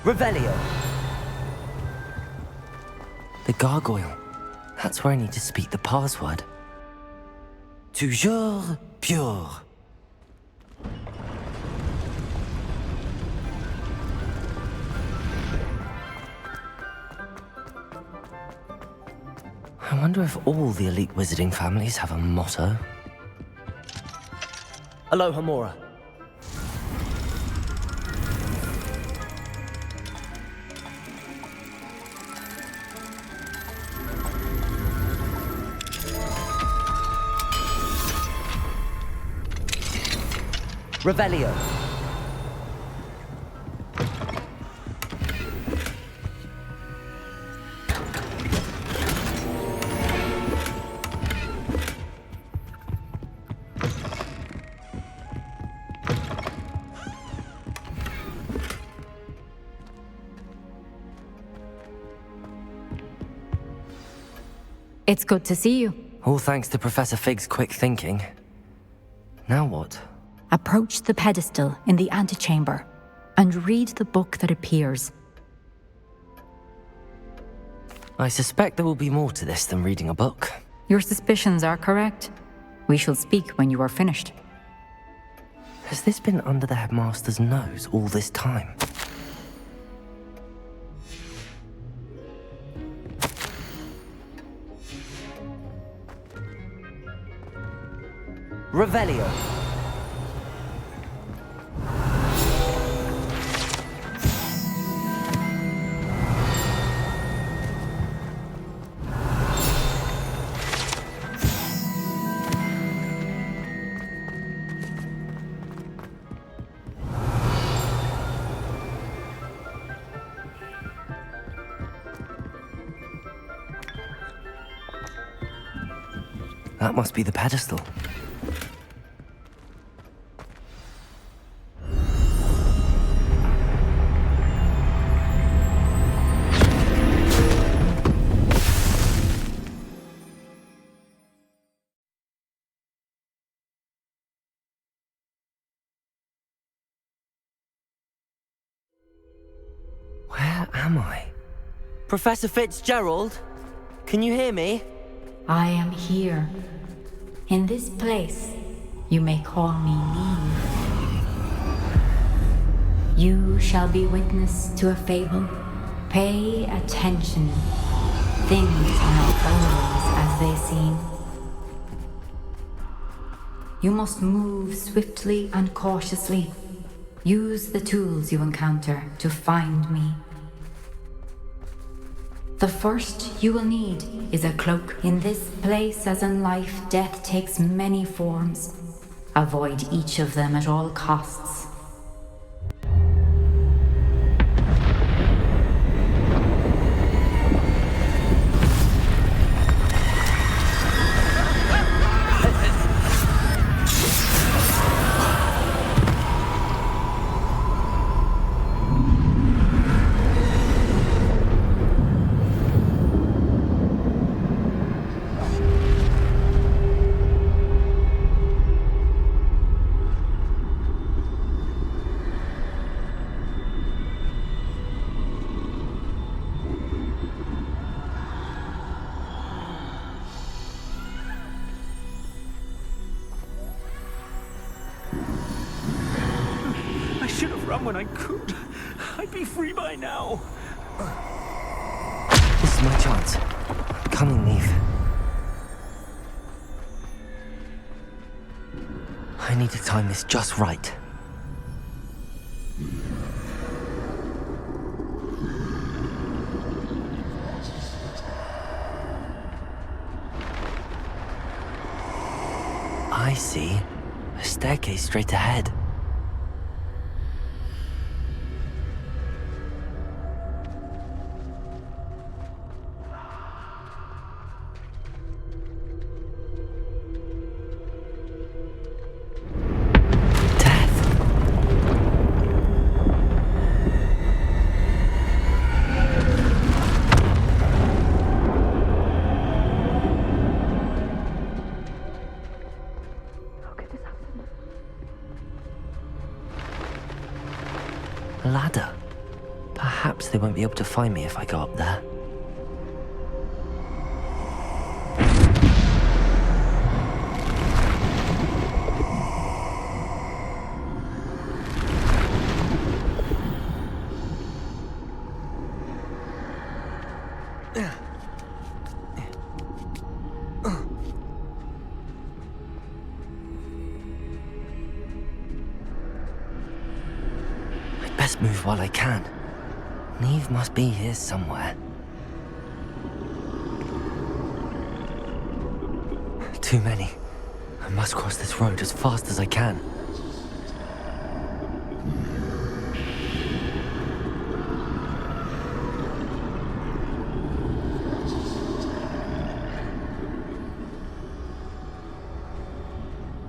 Revelio. The gargoyle. That's where I need to speak the password. Toujours pure. I wonder if all the elite wizarding families have a motto. Aloha Mora. Revelio. It's good to see you. All thanks to Professor Fig's quick thinking. Now what? Approach the pedestal in the antechamber and read the book that appears. I suspect there will be more to this than reading a book. Your suspicions are correct. We shall speak when you are finished. Has this been under the headmaster's nose all this time? Revelio. That must be the pedestal. Where am I? Professor Fitzgerald? Can you hear me? I am here. In this place, you may call me Neve. You shall be witness to a fable. Pay attention. Things are not always as they seem. You must move swiftly and cautiously. Use the tools you encounter to find me. The first you will need is a cloak. In this place, as in life, death takes many forms. Avoid each of them at all costs. When I could, I'd be free by now. This is my chance. Come on, Neve. I need to time this just right. I see. A staircase straight ahead. A ladder. Perhaps they won't be able to find me if I go up there. I'd best move while I can. Neve must be here somewhere. Too many. I must cross this road as fast as I can.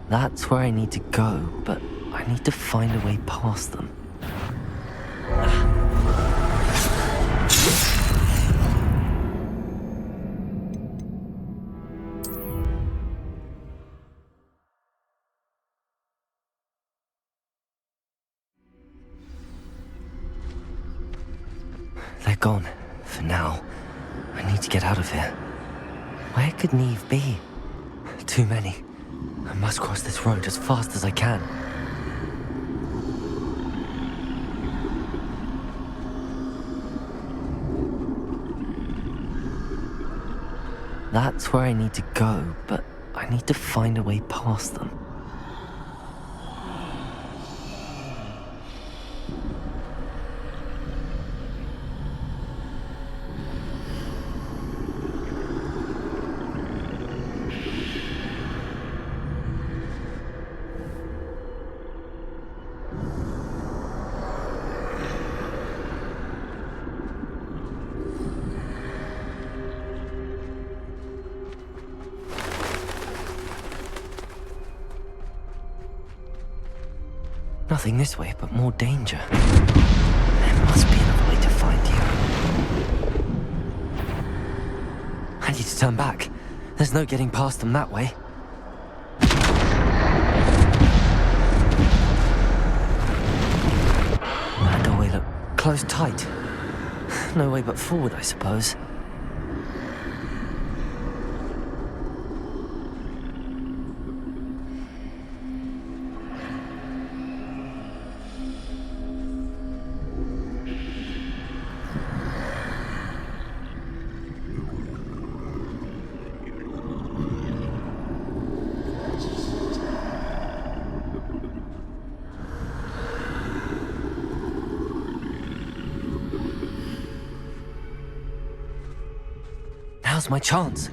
That's where I need to go, but I need to find a way past them. They're gone, for now. I need to get out of here. Where could Neve be? Too many. I must cross this road as fast as I can. That's where I need to go, but I need to find a way past them. Nothing this way, but more danger. There must be another way to find you. I need to turn back. There's no getting past them that way. That doorway looked closed tight. No way but forward, I suppose. Now's my chance.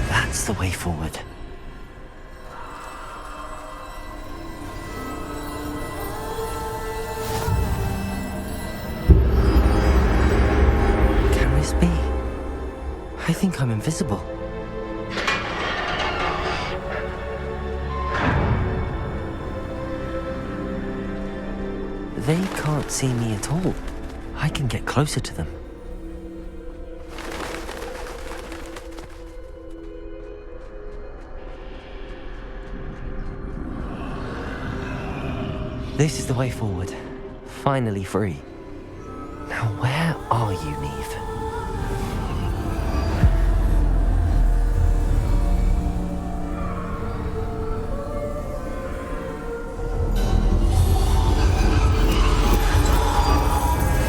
That's the way forward. Can this be? I think I'm invisible. They can't see me at all. I can get closer to them. This is the way forward. Finally free. Now where are you, Neve?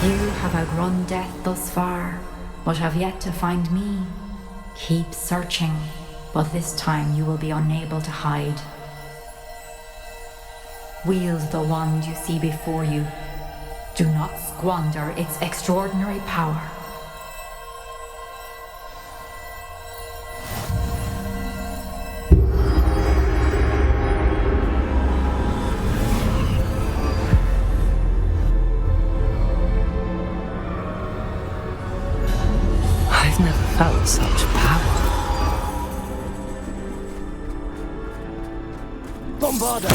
You have outrun death thus far, but have yet to find me. Keep searching, but this time you will be unable to hide. Wield the wand you see before you. Do not squander its extraordinary power. I've never felt such power. Bombarda!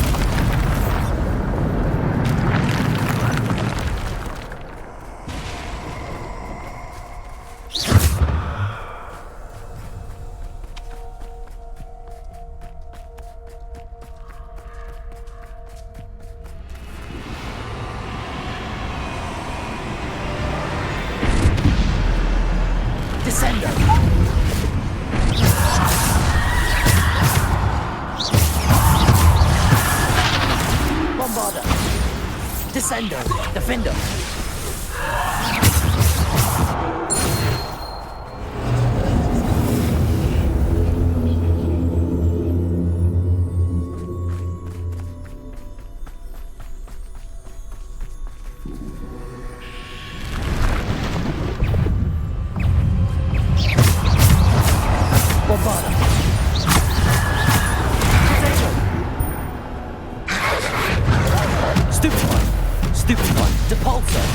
Descender. Bombarder. Descender. Defender. Bombarder. Stupid one. Stupid one. Depulsor.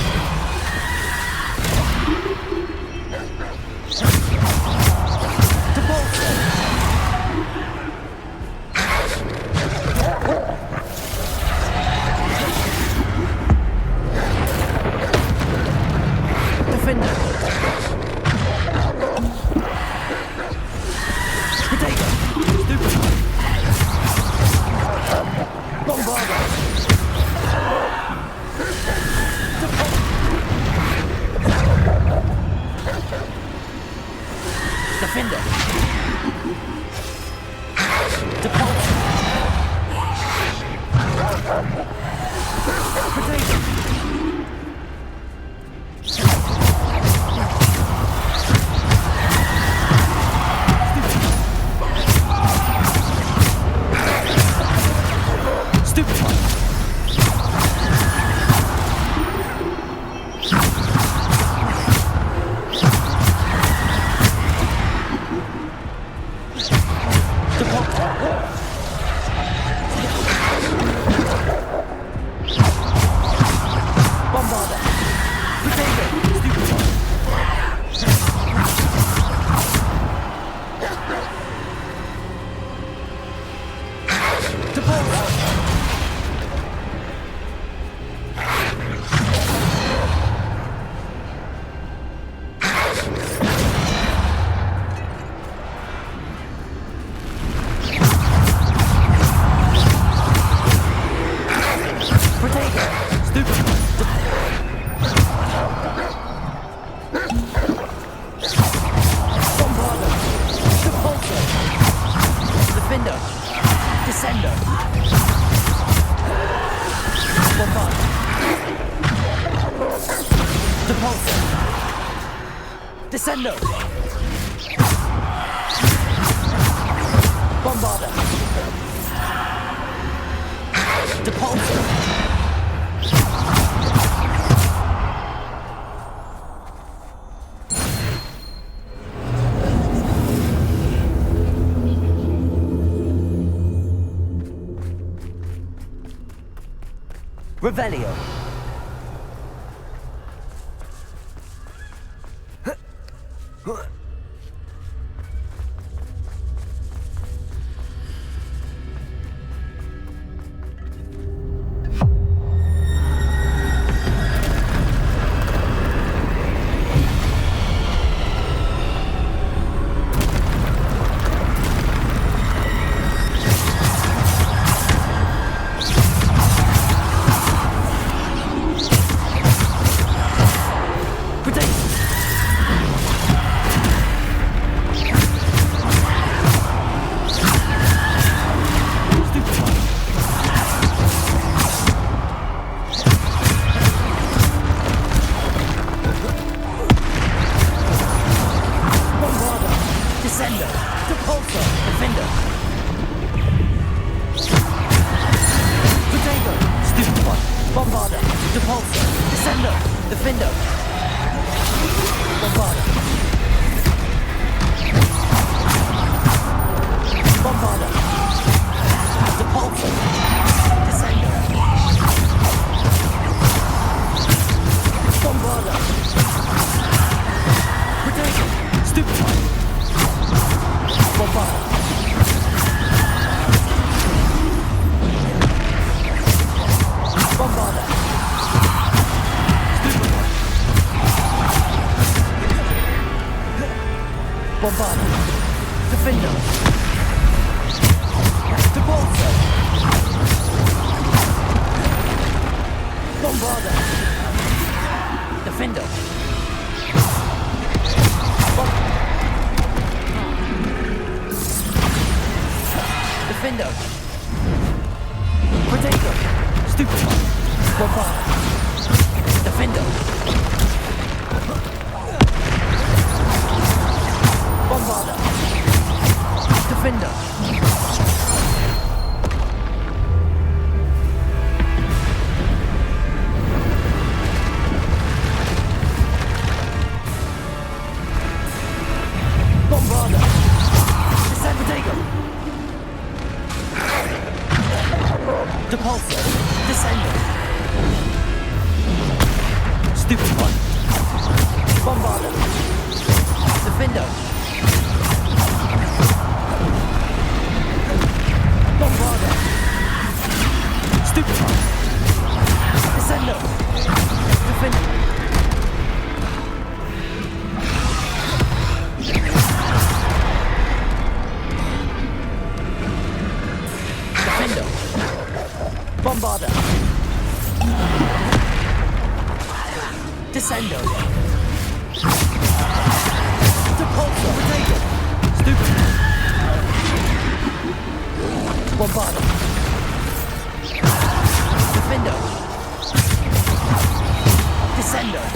Depulsor. Defender. Potato. Stupid one. Bombarder. Defender. Depulsor. Potato. Stupid one. Bombarder. Potato. Stupid one. Depulsor. Potato. Stupid one. Bombarder. Depulsor. Defender. Descender. Bombarder. Depulsor. Descender. Bombarder. Depulsor. Revelio. Descender. Depulsor. Defender. Potato. Stupid one. Bombarder. Depulsor. Descender. Defender. Bombarder. Bombarder. Depulsor. Descender. Bombarder. Potato. Stupid one. Bombarder. Bombarder. Stupid one. Bombarder. Defender. Depulsor. Bombarder. Defender. Defender! Potato! Stupefy! Bombard! Defender! Bombarder! Defender! Bombarder! Descend Potato! Depulsor! Descender! Stupefy! Bombarder! Defender! Bombarder! Stupefy! Descender! Defender! Defender! Bombarder! Descender! Depulsor! Potato! Stupid! Bombarder! Defender! Descender!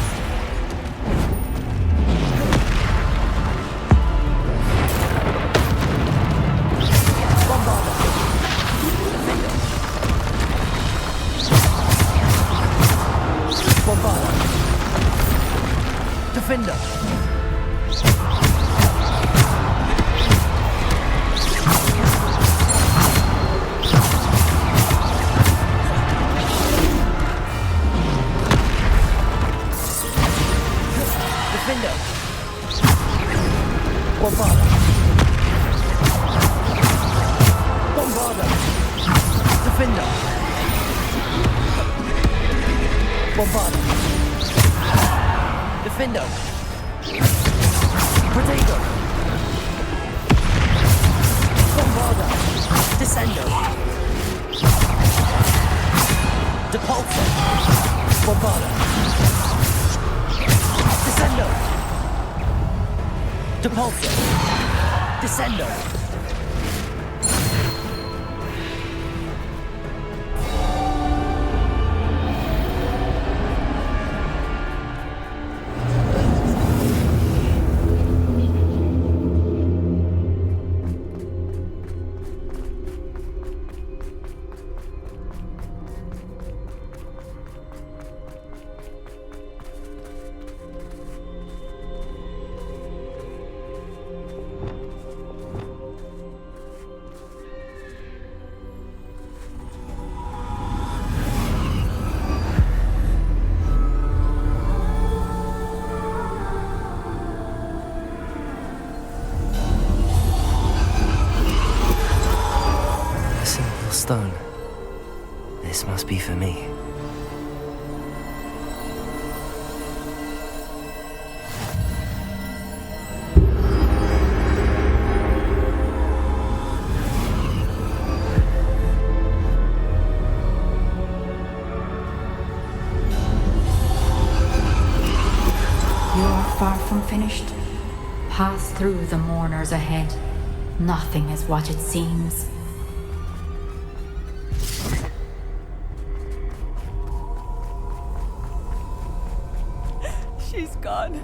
Bombarder! Defender! Bombarder! Defender! Defender! Bombarder! Bombarder! Defender! Bombarder! Defender! Potato! Bombarder! Descender! Depulsor! Bombarder! Descender! Depulsor! Descender! Stone. This must be for me. You are far from finished. Pass through the mourners ahead. Nothing is what it seems. She's gone.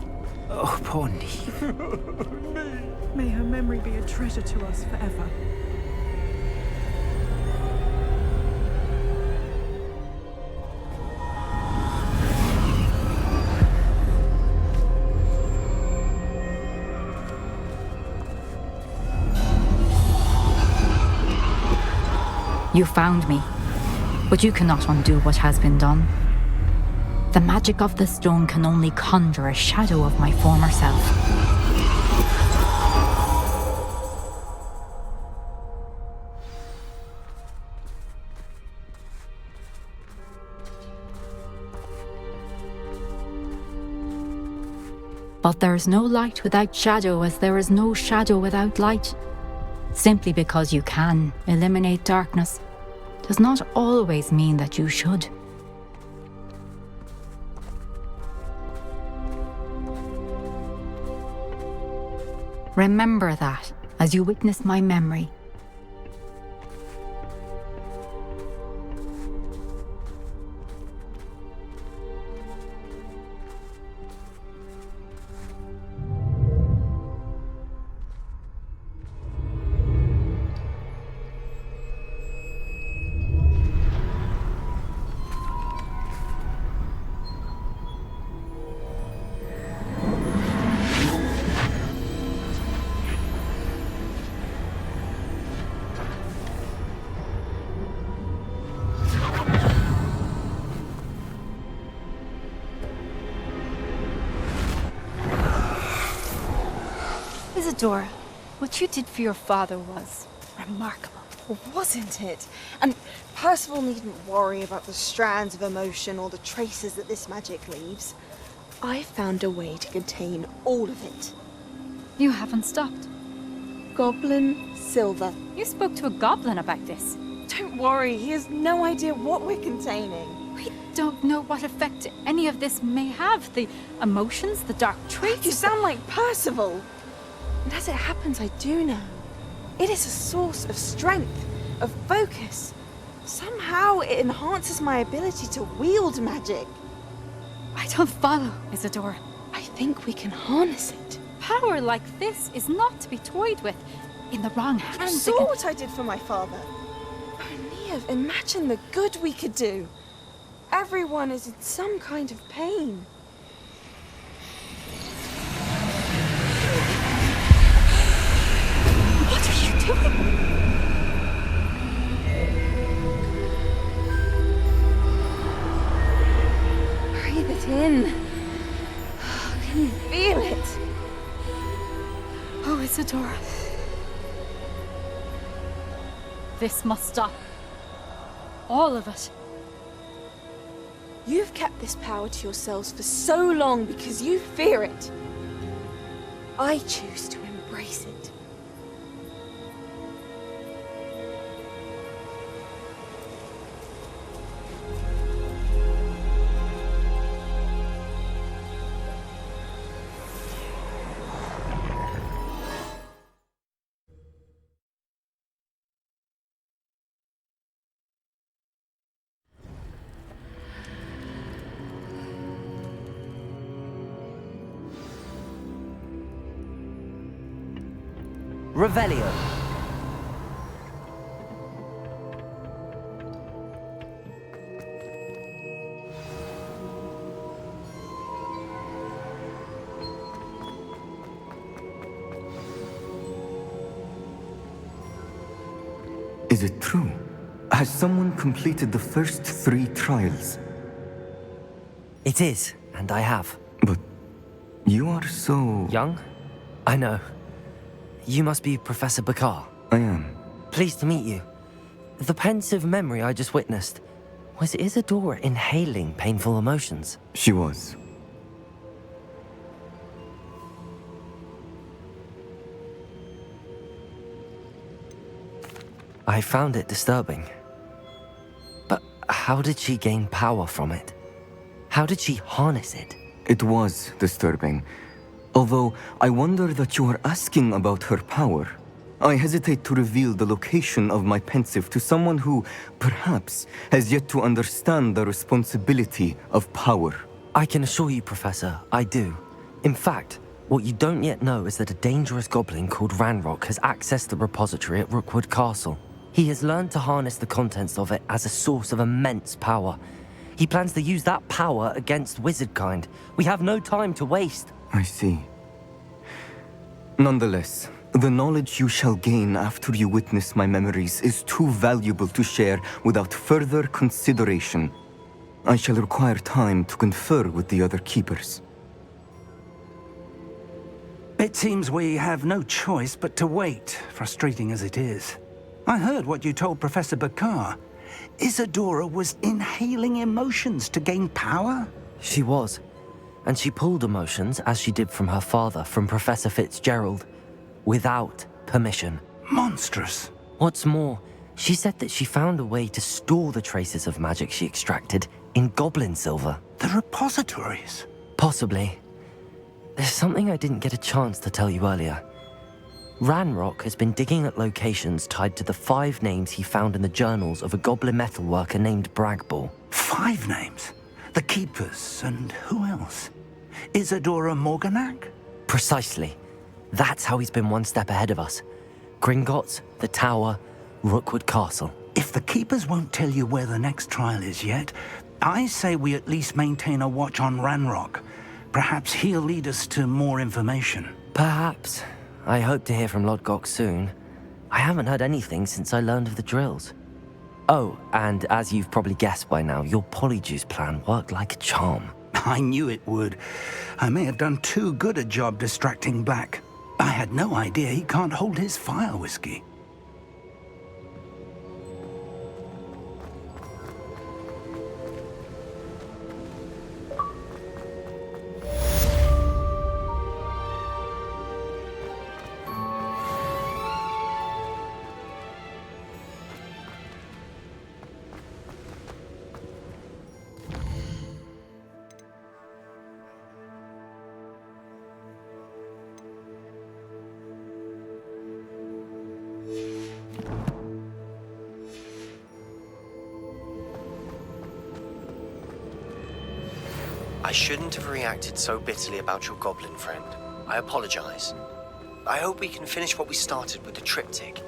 Oh, poor Neve. May her memory be a treasure to us forever. You found me, but you cannot undo what has been done. The magic of the stone can only conjure a shadow of my former self. But there is no light without shadow, as there is no shadow without light. Simply because you can eliminate darkness does not always mean that you should. Remember that as you witness my memory. Isadora, what you did for your father was remarkable. Wasn't it? And Percival needn't worry about the strands of emotion or the traces that this magic leaves. I found a way to contain all of it. You haven't stopped. Goblin Silver. You spoke to a goblin about this. Don't worry, he has no idea what we're containing. We don't know what effect any of this may have. The emotions, the dark traits. You sound like Percival. And as it happens, I do know. It is a source of strength, of focus. Somehow it enhances my ability to wield magic. I don't follow, Isadora. I think we can harness it. Power like this is not to be toyed with. In the wrong You hands, saw what I did for my father. Oh, Neve, imagine the good we could do. Everyone is in some kind of pain. What are you doing? Breathe it in. Can you feel it? Oh, Isadora. This must stop. All of it. You've kept this power to yourselves for so long because you fear it. I choose to embrace it. Revelio. Is it true? Has someone completed the first 3 trials? It is, and I have. But you are so... Young? I know. You must be Professor Bakar. I am. Pleased to meet you. The pensive memory I just witnessed, was Isadora inhaling painful emotions? She was. I found it disturbing. But how did she gain power from it? How did she harness it? It was disturbing. Although, I wonder that you are asking about her power. I hesitate to reveal the location of my pensive to someone who, perhaps, has yet to understand the responsibility of power. I can assure you, Professor, I do. In fact, what you don't yet know is that a dangerous goblin called Ranrock has accessed the repository at Rookwood Castle. He has learned to harness the contents of it as a source of immense power. He plans to use that power against wizardkind. We have no time to waste. I see. Nonetheless, the knowledge you shall gain after you witness my memories is too valuable to share without further consideration. I shall require time to confer with the other keepers. It seems we have no choice but to wait, frustrating as it is. I heard what you told Professor Bakar. Isadora was inhaling emotions to gain power? She was. And she pulled emotions, as she did from her father, from Professor Fitzgerald, without permission. Monstrous. What's more, she said that she found a way to store the traces of magic she extracted in goblin silver. The repositories? Possibly. There's something I didn't get a chance to tell you earlier. Ranrock has been digging at locations tied to the 5 names he found in the journals of a goblin metalworker named Bragball. 5 names? The Keepers, and who else? Isadora Morganac? Precisely. That's how he's been one step ahead of us. Gringotts, the Tower, Rookwood Castle. If the Keepers won't tell you where the next trial is yet, I say we at least maintain a watch on Ranrock. Perhaps he'll lead us to more information. Perhaps. I hope to hear from Lodgok soon. I haven't heard anything since I learned of the drills. Oh, and as you've probably guessed by now, your Polyjuice plan worked like a charm. I knew it would. I may have done too good a job distracting Black. I had no idea he can't hold his fire whiskey. I shouldn't have reacted so bitterly about your goblin friend. I apologize. I hope we can finish what we started with the triptych.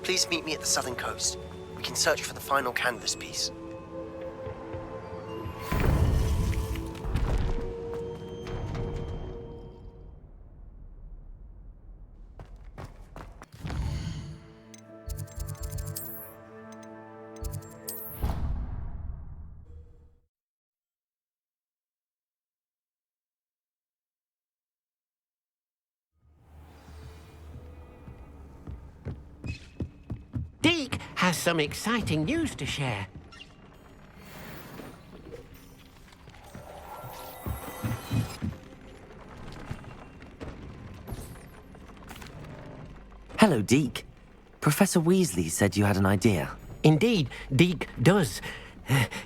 Please meet me at the southern coast. We can search for the final canvas piece. Deke has some exciting news to share. Hello, Deke. Professor Weasley said you had an idea. Indeed, Deke does.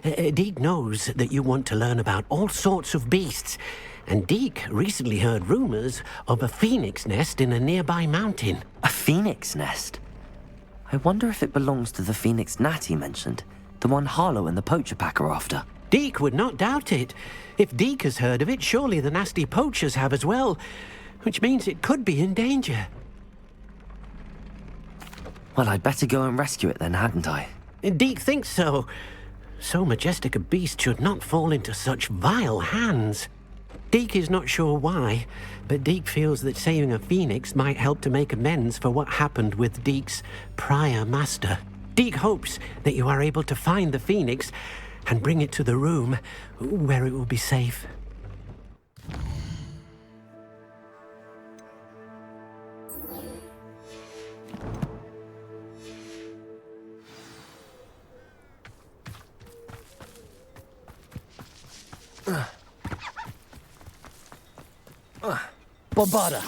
Deke knows that you want to learn about all sorts of beasts, and Deke recently heard rumors of a phoenix nest in a nearby mountain. A phoenix nest? I wonder if it belongs to the phoenix gnat he mentioned, the one Harlow and the poacher pack are after. Deke would not doubt it. If Deke has heard of it, surely the nasty poachers have as well, which means it could be in danger. Well, I'd better go and rescue it then, hadn't I? Deke thinks so. So majestic a beast should not fall into such vile hands. Deke is not sure why, but Deke feels that saving a phoenix might help to make amends for what happened with Deke's prior master. Deke hopes that you are able to find the phoenix and bring it to the room where it will be safe. Bombarda!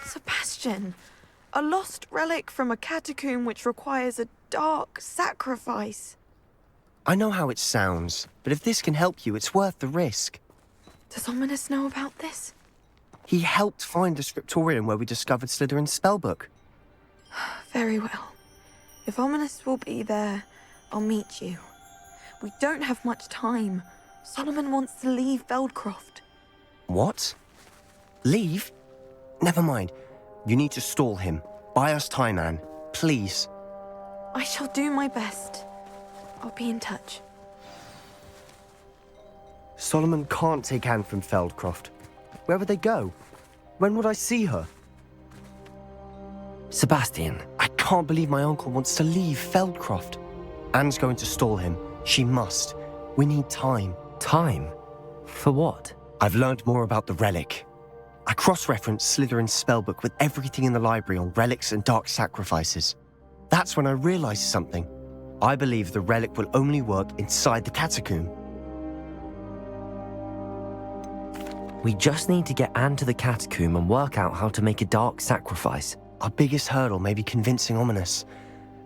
Sebastian, a lost relic from a catacomb which requires a dark sacrifice. I know how it sounds, but if this can help you, it's worth the risk. Does Ominous know about this? He helped find the scriptorium where we discovered Slytherin's spellbook. Very well. If Ominous will be there, I'll meet you. We don't have much time. Solomon wants to leave Feldcroft. What? Leave? Never mind. You need to stall him. Buy us time, Anne. Please. I shall do my best. I'll be in touch. Solomon can't take Anne from Feldcroft. Where would they go? When would I see her? Sebastian. I can't believe my uncle wants to leave Feldcroft. Anne's going to stall him. She must. We need time. Time? For what? I've learned more about the relic. I cross-referenced Slytherin's spellbook with everything in the library on relics and dark sacrifices. That's when I realized something. I believe the relic will only work inside the catacomb. We just need to get Anne to the catacomb and work out how to make a dark sacrifice. Our biggest hurdle may be convincing Ominous,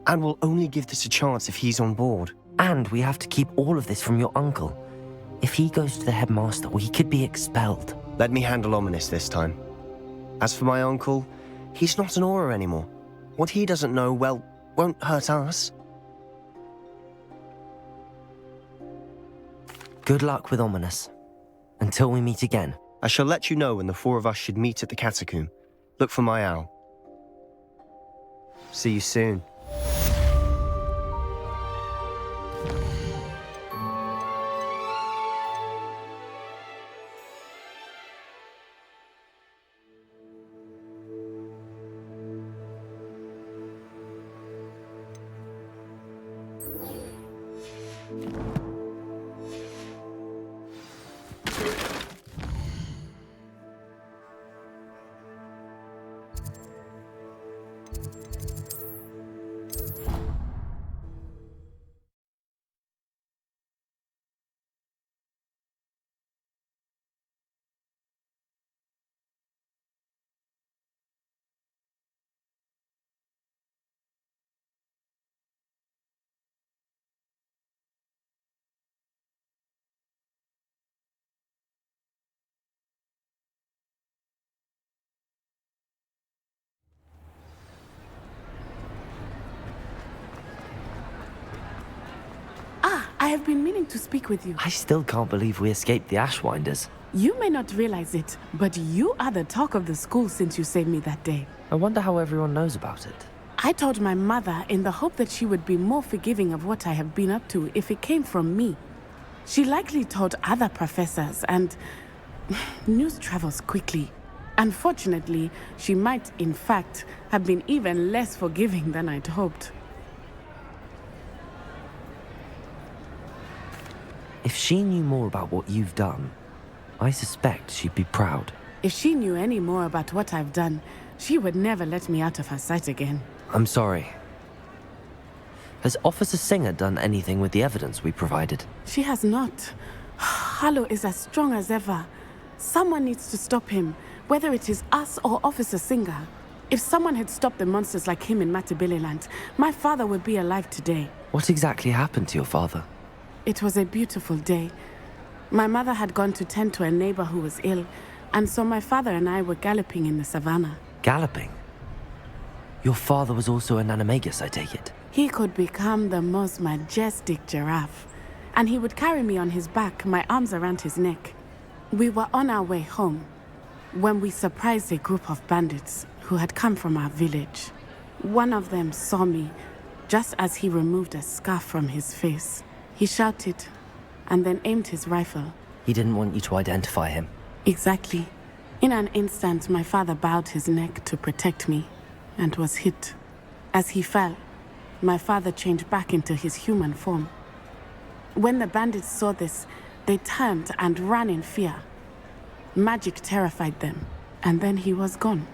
and we'll only give this a chance if he's on board. And we have to keep all of this from your uncle. If he goes to the headmaster, he could be expelled. Let me handle Ominous this time. As for my uncle, he's not an Auror anymore. What he doesn't know, well, won't hurt us. Good luck with Ominous. Until we meet again. I shall let you know when the four of us should meet at the catacomb. Look for my owl. See you soon. I have been meaning to speak with you. I still can't believe we escaped the Ashwinders. You may not realize it, but you are the talk of the school since you saved me that day. I wonder how everyone knows about it. I told my mother in the hope that she would be more forgiving of what I have been up to if it came from me. She likely told other professors, and news travels quickly. Unfortunately, she might, in fact, have been even less forgiving than I'd hoped. If she knew more about what you've done, I suspect she'd be proud. If she knew any more about what I've done, she would never let me out of her sight again. I'm sorry. Has Officer Singer done anything with the evidence we provided? She has not. Harlow is as strong as ever. Someone needs to stop him, whether it is us or Officer Singer. If someone had stopped the monsters like him in Matabeleland, my father would be alive today. What exactly happened to your father? It was a beautiful day. My mother had gone to tend to a neighbor who was ill, and so my father and I were galloping in the savannah. Galloping? Your father was also an animagus, I take it? He could become the most majestic giraffe, and he would carry me on his back, my arms around his neck. We were on our way home when we surprised a group of bandits who had come from our village. One of them saw me just as he removed a scarf from his face. He shouted and then aimed his rifle. He didn't want you to identify him. Exactly. In an instant, my father bowed his neck to protect me and was hit. As he fell, my father changed back into his human form. When the bandits saw this, they turned and ran in fear. Magic terrified them, and then he was gone.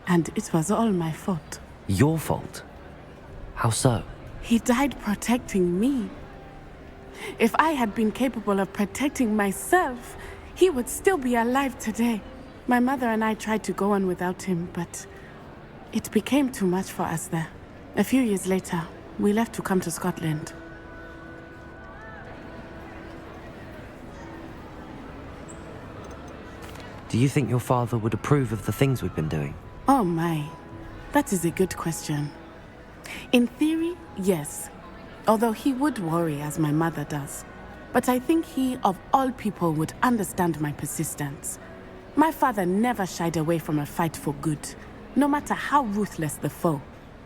And it was all my fault. Your fault? How so? He died protecting me. If I had been capable of protecting myself, he would still be alive today. My mother and I tried to go on without him, but it became too much for us there. A few years later, we left to come to Scotland. Do you think your father would approve of the things we've been doing? Oh my, that is a good question. In theory, yes. Although he would worry as my mother does. But I think he, of all people, would understand my persistence. My father never shied away from a fight for good, no matter how ruthless the foe.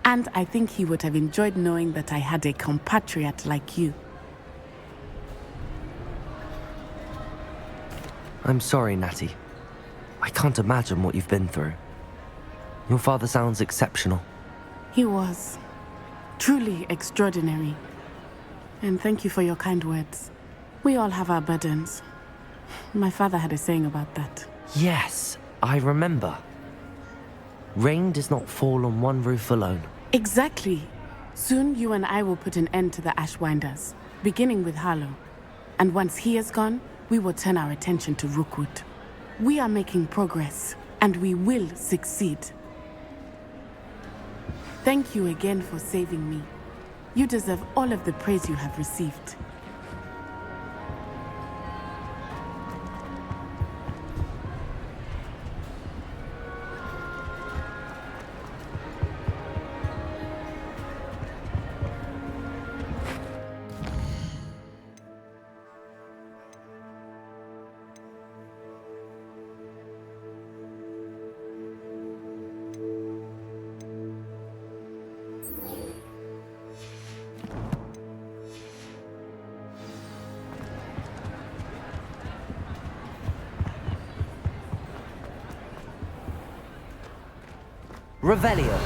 And I think he would have enjoyed knowing that I had a compatriot like you. I'm sorry, Natty. I can't imagine what you've been through. Your father sounds exceptional. He was. Truly extraordinary. And thank you for your kind words. We all have our burdens. My father had a saying about that. Yes, I remember. Rain does not fall on one roof alone. Exactly. Soon you and I will put an end to the Ashwinders, beginning with Harlow. And once he is gone, we will turn our attention to Rookwood. We are making progress, and we will succeed. Thank you again for saving me. You deserve all of the praise you have received. Revelio.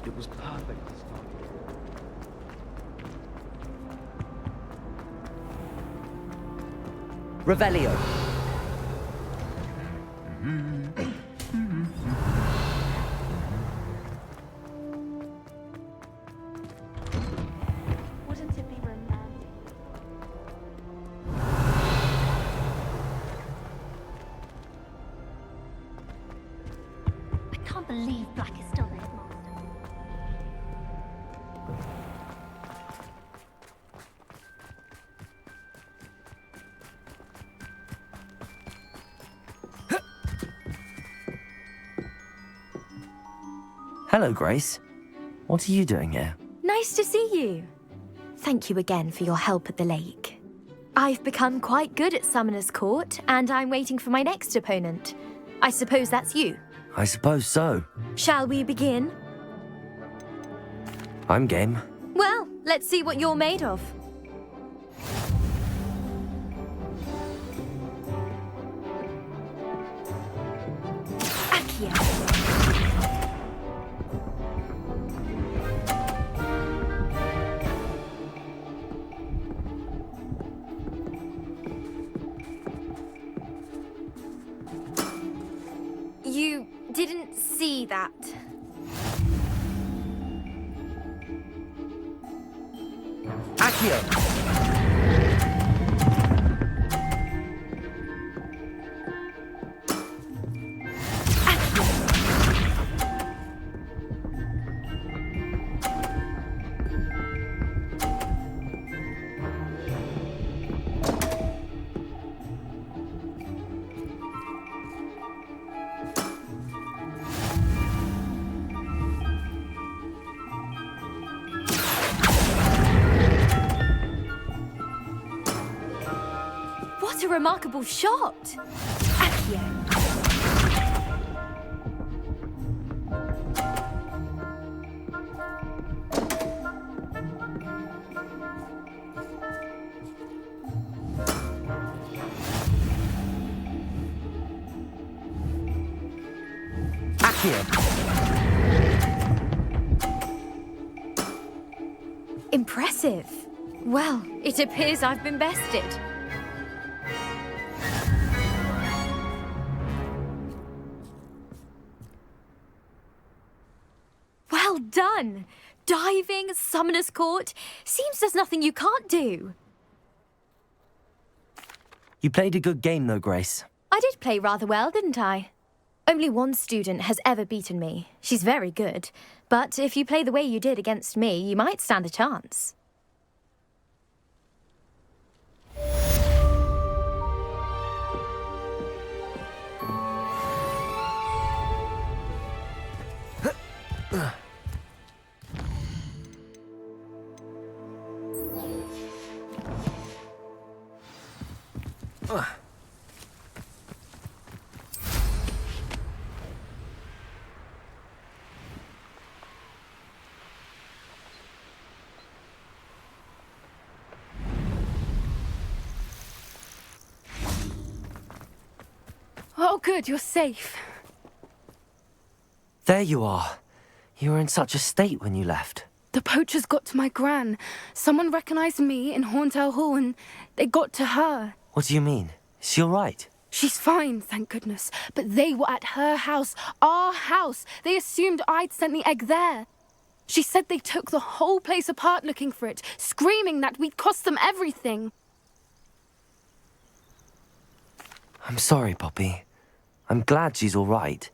It was perfect this time. Revelio. Wouldn't it be romantic? I can't believe Black is still there, Master. Hello, Grace. What are you doing here? Nice to see you. Thank you again for your help at the lake. I've become quite good at Summoner's Court, and I'm waiting for my next opponent. I suppose that's you. I suppose so. Shall we begin? I'm game. Well, let's see what you're made of. Accio. You didn't see that. Accio! What a remarkable shot! Accio. Accio! Impressive. Well, it appears I've been bested. Well done! Diving, Summoner's Court. Seems there's nothing you can't do. You played a good game, though, Grace. I did play rather well, didn't I? Only one student has ever beaten me. She's very good. But if you play the way you did against me, you might stand a chance. Oh, good, you're safe. There you are. You were in such a state when you left. The poachers got to my gran. Someone recognized me in Horntail Hall and they got to her. What do you mean? Is she all right? She's fine, thank goodness. But they were at her house, our house. They assumed I'd sent the egg there. She said they took the whole place apart looking for it, screaming that we'd cost them everything. I'm sorry, Poppy. I'm glad she's all right.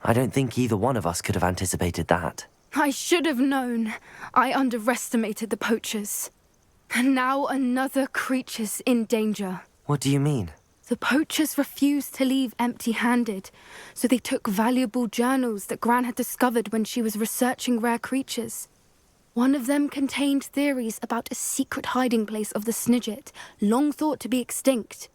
I don't think either one of us could have anticipated that. I should have known. I underestimated the poachers. And now another creature's in danger. What do you mean? The poachers refused to leave empty-handed, so they took valuable journals that Gran had discovered when she was researching rare creatures. One of them contained theories about a secret hiding place of the Snidget, long thought to be extinct.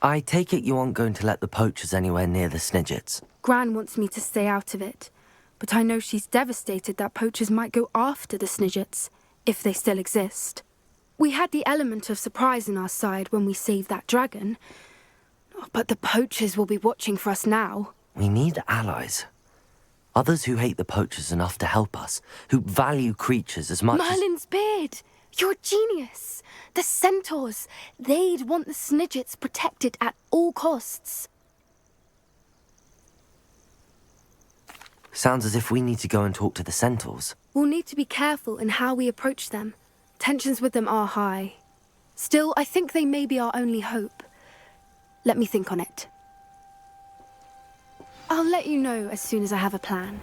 I take it you aren't going to let the poachers anywhere near the Snidgets. Gran wants me to stay out of it, but I know she's devastated that poachers might go after the Snidgets, if they still exist. We had the element of surprise on our side when we saved that dragon, but the poachers will be watching for us now. We need allies. Others who hate the poachers enough to help us, who value creatures as much Merlin's beard! You're a genius! The centaurs! They'd want the Snidgets protected at all costs. Sounds as if we need to go and talk to the centaurs. We'll need to be careful in how we approach them. Tensions with them are high. Still, I think they may be our only hope. Let me think on it. I'll let you know as soon as I have a plan.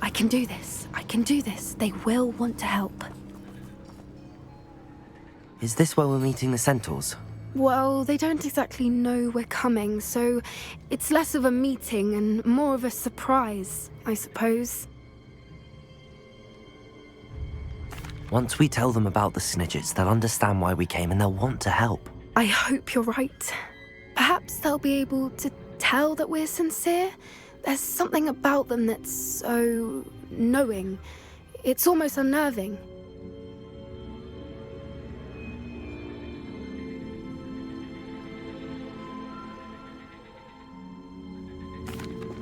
I can do this. I can do this. They will want to help. Is this where we're meeting the centaurs? Well, they don't exactly know we're coming, so it's less of a meeting and more of a surprise, I suppose. Once we tell them about the Snidgets, they'll understand why we came and they'll want to help. I hope you're right. Perhaps they'll be able to tell that we're sincere. There's something about them that's so knowing. It's almost unnerving.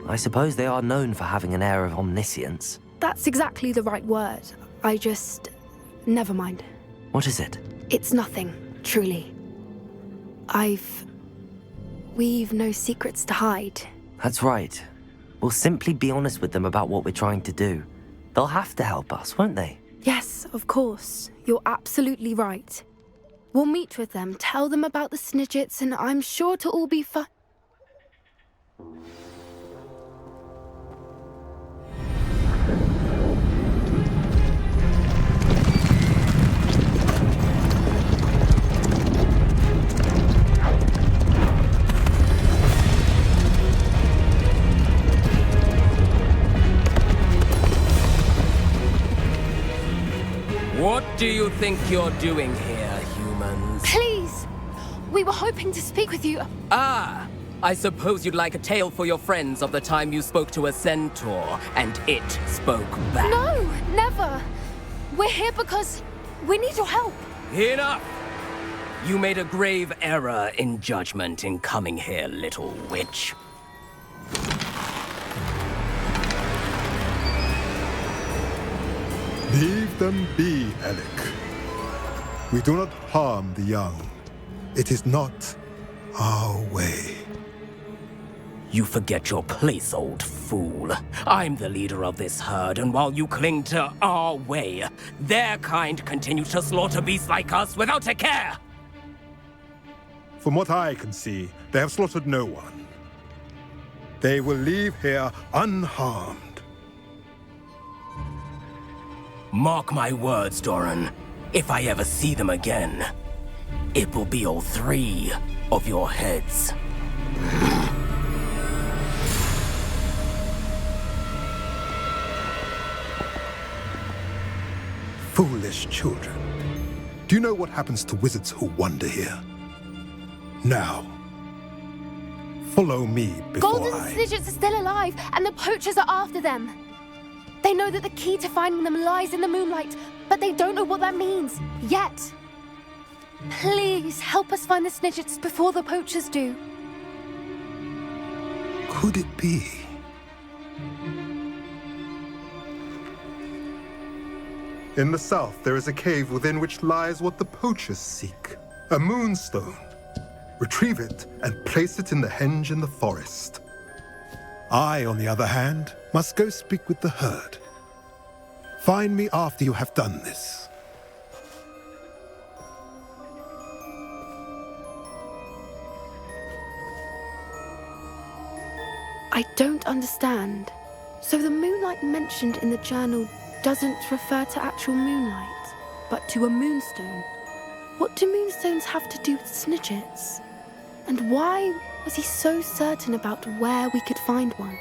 I suppose they are known for having an air of omniscience. That's exactly the right word. Never mind. What is it? It's nothing, truly. We've no secrets to hide. That's right. We'll simply be honest with them about what we're trying to do. They'll have to help us, won't they? Yes, of course. You're absolutely right. We'll meet with them, tell them about the Snidgets, and I'm sure it'll all be fine. do you think you're doing here, humans? Please! We were hoping to speak with you. Ah! I suppose you'd like a tale for your friends of the time you spoke to a centaur, and it spoke back. No, never! We're here because we need your help. Enough! You made a grave error in judgment in coming here, little witch. Leave them be, Alec. We do not harm the young. It is not our way. You forget your place, old fool. I'm the leader of this herd, and while you cling to our way, their kind continue to slaughter beasts like us without a care! From what I can see, they have slaughtered no one. They will leave here unharmed. Mark my words, Doran. If I ever see them again, it will be all 3 of your heads. Foolish children. Do you know what happens to wizards who wander here? Now, follow me before Golden Snidgets are still alive, and the poachers are after them. They know that the key to finding them lies in the moonlight, but they don't know what that means, yet. Please, help us find the Snidgets before the poachers do. Could it be? In the south, there is a cave within which lies what the poachers seek. A moonstone. Retrieve it and place it in the henge in the forest. I, on the other hand, must go speak with the herd. Find me after you have done this. I don't understand. So the moonlight mentioned in the journal doesn't refer to actual moonlight, but to a moonstone. What do moonstones have to do with Snidgets? And why was he so certain about where we could find one?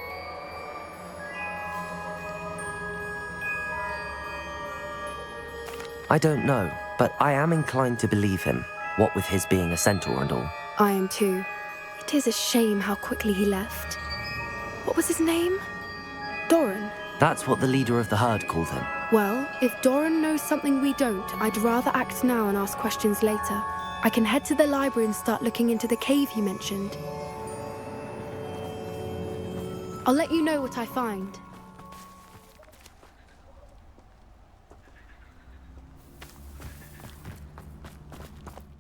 I don't know, but I am inclined to believe him, what with his being a centaur and all. I am too. It is a shame how quickly he left. What was his name? Doran? That's what the leader of the herd called him. Well, if Doran knows something we don't, I'd rather act now and ask questions later. I can head to the library and start looking into the cave you mentioned. I'll let you know what I find.